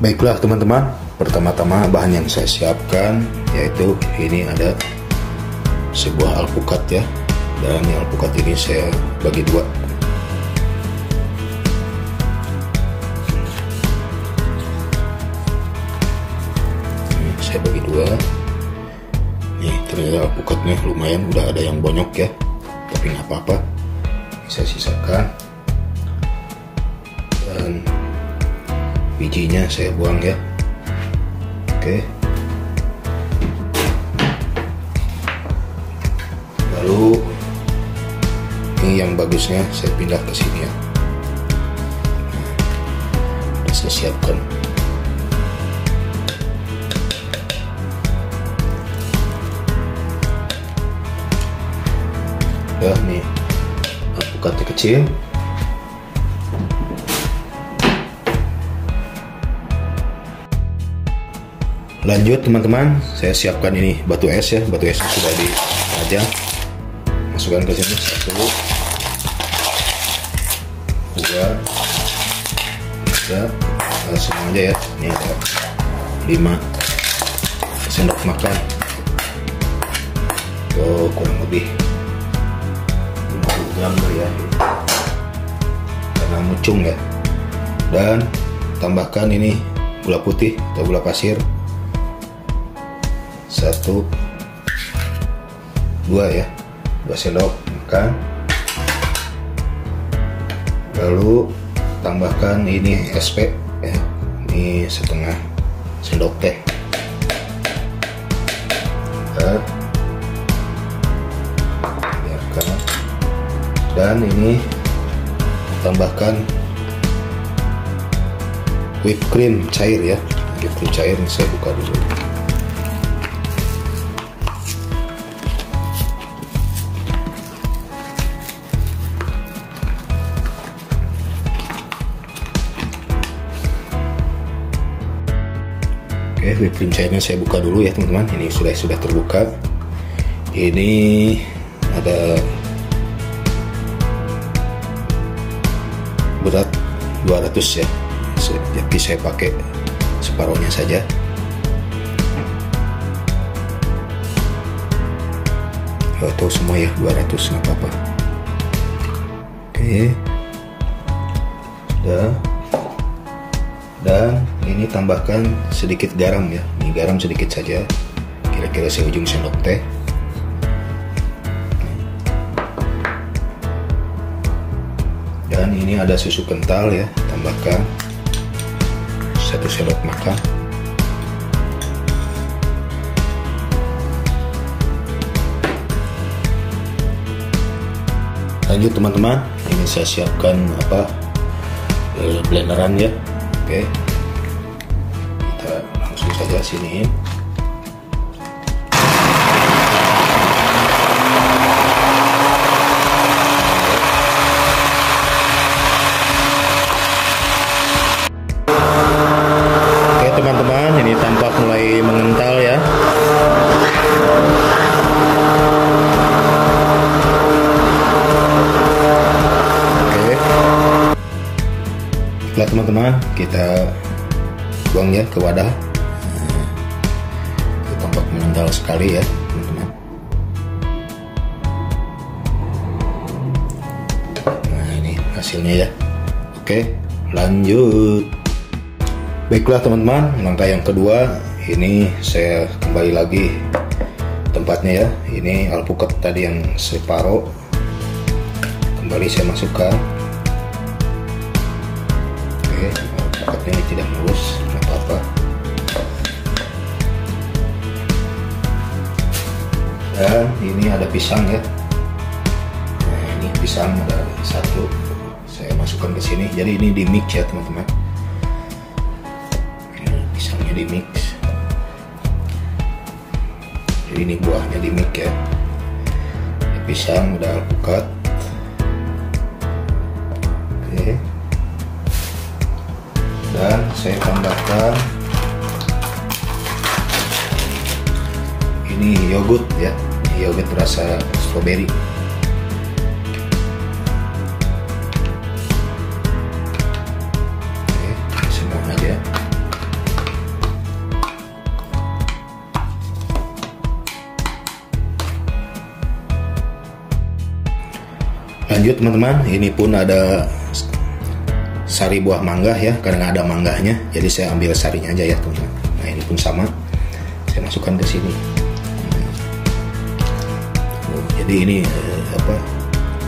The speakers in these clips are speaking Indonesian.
Baiklah teman-teman, pertama-tama bahan yang saya siapkan yaitu ini ada sebuah alpukat ya, dan alpukat ini saya bagi dua. Ini saya bagi dua. Nih ternyata alpukatnya lumayan, udah ada yang bonyok ya, tapi nggak apa-apa, saya sisakan. Dan bijinya saya buang ya. Oke. Lalu ini yang bagusnya saya pindah ke sini ya. Nah, saya siapkan. Ya, nih alpukatnya kecil. Lanjut teman-teman, saya siapkan ini batu es ya, batu es sudah dipajang. Masukkan ke sini 1, 2, 3, langsung aja ya. Ini ada 5 sendok makan. Oh, kurang lebih 50 gram ya, karena mucung ya. Dan tambahkan ini gula putih atau gula pasir 1, 2 ya, 2 sendok makan. Lalu tambahkan ini SP ya, ini setengah sendok teh. Biarkan. Dan ini tambahkan whipped cream cair ya, whipped cream cair. Ini saya buka dulu. Oke, whipped cream cairnya saya buka dulu ya teman-teman. Ini sudah terbuka. Ini ada berat 200 ya. Jadi saya pakai separuhnya saja. Atau semua ya 200, nggak apa-apa. Oke, sudah. Dan ini tambahkan sedikit garam ya, ini garam sedikit saja, kira-kira seujung sendok teh. Dan ini ada susu kental ya, tambahkan 1 sendok makan. Lanjut teman-teman, ini saya siapkan blenderan ya. Oke, kita langsung saja siniin. Oke teman-teman, ini tampak mulai mengental ya. Oke, teman-teman, kita buang ya ke wadah. Itu tampak mengental sekali ya teman-teman. Nah ini hasilnya ya. Oke, lanjut. Baiklah teman-teman, langkah yang kedua, ini saya kembali lagi tempatnya ya. Ini alpukat tadi yang separuh, kembali saya masukkan. Alpukatnya ini tidak mulus, nggak apa-apa. Dan ini ada pisang ya. Nah ini pisang ada 1, saya masukkan ke sini. Jadi ini di mix ya teman-teman. Pisangnya di mix. Jadi ini buahnya di mix ya. Pisang, udah alpukat. Oke. Dan saya tambahkan ini yogurt ya, yogurt rasa strawberry. Oke, semua aja. lanjut teman-teman, ini pun ada sari buah mangga ya, karena ada mangganya, jadi saya ambil sarinya aja ya teman-teman. Nah ini pun sama, saya masukkan ke sini. Jadi ini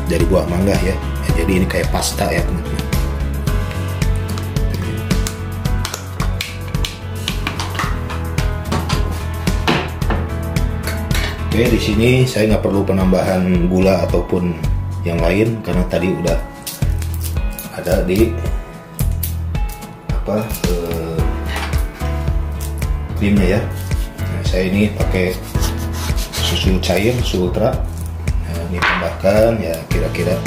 dari buah mangga ya, jadi ini kayak pasta ya teman-teman. Oke, di sini saya nggak perlu penambahan gula ataupun yang lain karena tadi udah ada di krimnya ya. Nah, saya ini pakai susu cair, susu ultra. Nah, ini tambahkan ya kira-kira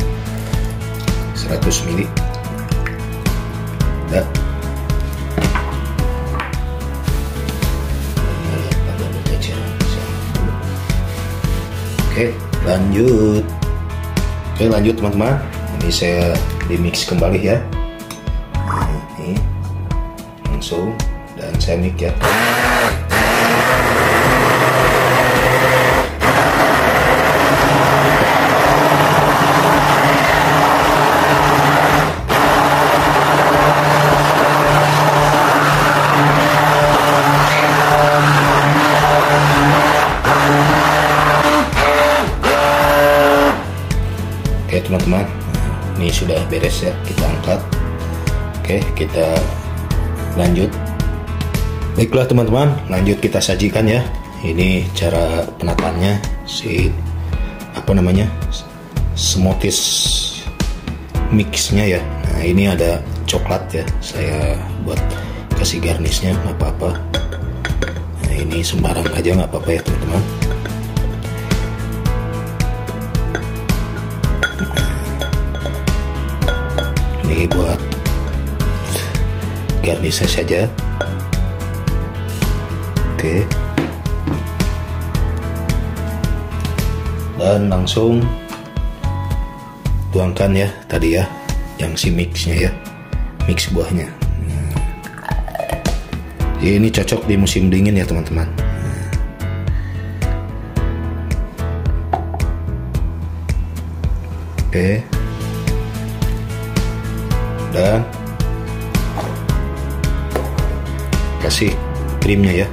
100 ml. Udah. Oke, lanjut. Oke, lanjut teman-teman. Ini saya di mix kembali ya. Nah, ini langsung dan saya mix ya. Oke teman-teman, ini sudah beres ya, kita angkat. Oke, kita lanjut. Baiklah teman-teman, lanjut kita sajikan ya. Ini cara penataannya, smoothies mixnya ya. Nah ini ada coklat ya, saya buat kasih garnishnya, nggak apa-apa. Nah ini sembarang aja nggak apa-apa ya teman-teman. Ini buat garnishnya saja. Oke. Dan langsung tuangkan ya tadi ya, yang si mixnya ya, mix buahnya. Ini cocok di musim dingin ya teman-teman. Oke. Dan kasih krimnya ya.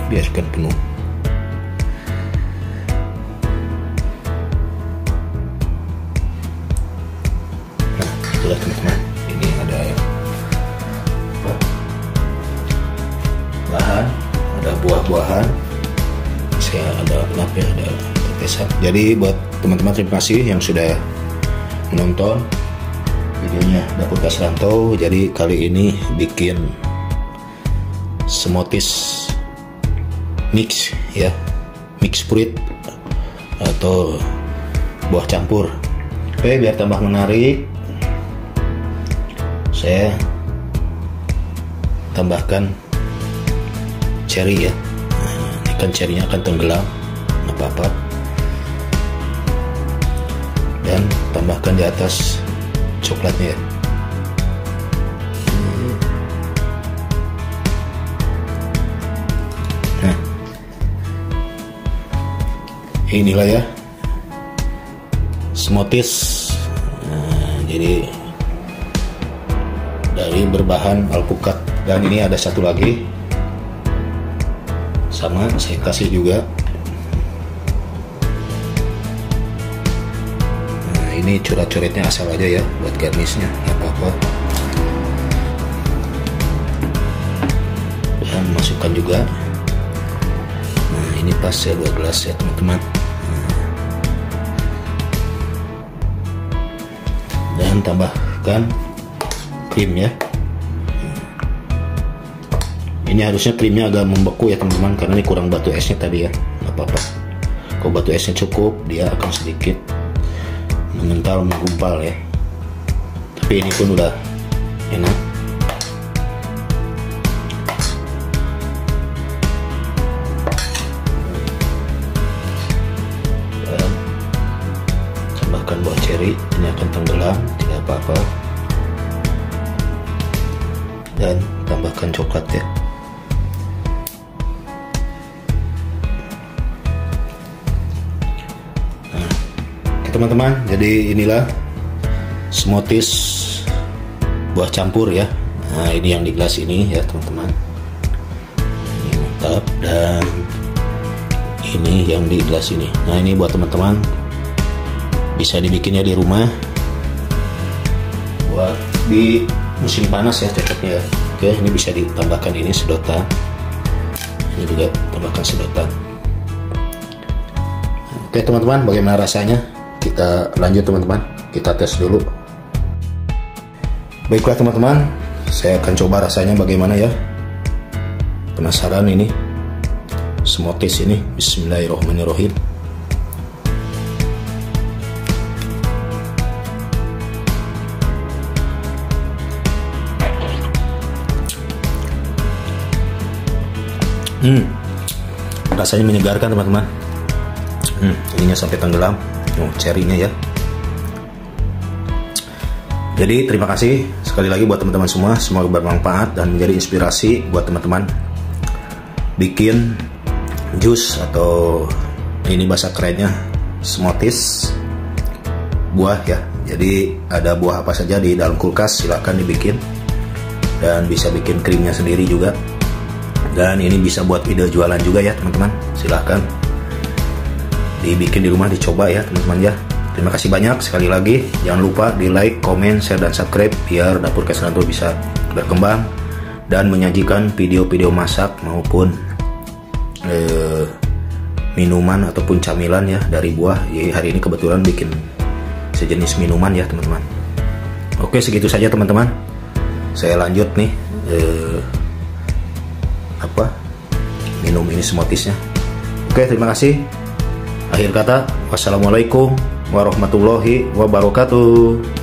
Biarkan penuh. Teman-teman, ini ada bahan, ada buah-buahan, saya ada ada tetesan. Jadi buat teman-teman, terima kasih yang sudah menonton videonya Dapur Kasranto. Jadi kali ini bikin smoothies mix ya, mix fruit atau buah campur. Oke, biar tambah menarik, saya tambahkan cherry ya. Nah, ini kan cherrynya akan tenggelam, nggak apa-apa. Dan tambahkan di atas coklatnya ya. Nah, inilah ya smoothies. Nah, jadi dari berbahan alpukat. Dan ini ada satu lagi sama, saya kasih juga. Nah ini coret-coretnya asal aja ya, buat garnishnya, nggak apa-apa. Dan masukkan juga. Nah ini pas ya 2 gelas ya teman-teman. Dan tambahkan krim ya. Ini harusnya krimnya agak membeku ya teman-teman, karena ini kurang batu esnya tadi ya, nggak apa-apa. Kalau batu esnya cukup, dia akan sedikit mengental, menggumpal ya. Tapi ini pun udah enak. ini akan tenggelam, tidak apa-apa. Dan tambahkan coklat ya. Nah, oke teman-teman, jadi inilah smoothies buah campur ya. Nah, ini yang di gelas ini ya teman-teman. Ini mantap. Dan ini yang di gelas ini. Nah, ini buat teman-teman, bisa dibikinnya di rumah buat di musim panas ya cocoknya ya. Oke, ini bisa ditambahkan ini sedotan. Ini juga tambahkan sedotan. Oke teman-teman, bagaimana rasanya? Kita lanjut teman-teman, kita tes dulu. Baiklah teman-teman, saya akan coba rasanya bagaimana ya. Penasaran ini smoothies ini. Bismillahirrahmanirrahim. Rasanya menyegarkan teman-teman. Ininya sampai tenggelam. Cherry-nya ya. Jadi terima kasih sekali lagi buat teman-teman semua. Semoga bermanfaat dan menjadi inspirasi buat teman-teman bikin jus, atau ini bahasa kerennya smoothies buah ya. Jadi ada buah apa saja di dalam kulkas, silahkan dibikin. Dan bisa bikin krimnya sendiri juga. Dan ini bisa buat ide jualan juga ya teman-teman. Silahkan dibikin di rumah, dicoba ya teman-teman ya. Terima kasih banyak sekali lagi. Jangan lupa di like, komen, share, dan subscribe biar Dapur Kesranto bisa berkembang dan menyajikan video-video masak maupun minuman ataupun camilan ya dari buah. Jadi hari ini kebetulan bikin sejenis minuman ya teman-teman. Oke, segitu saja teman-teman. Saya lanjut nih minum ini smoothiesnya. Oke, terima kasih. Akhir kata, wassalamualaikum warahmatullahi wabarakatuh.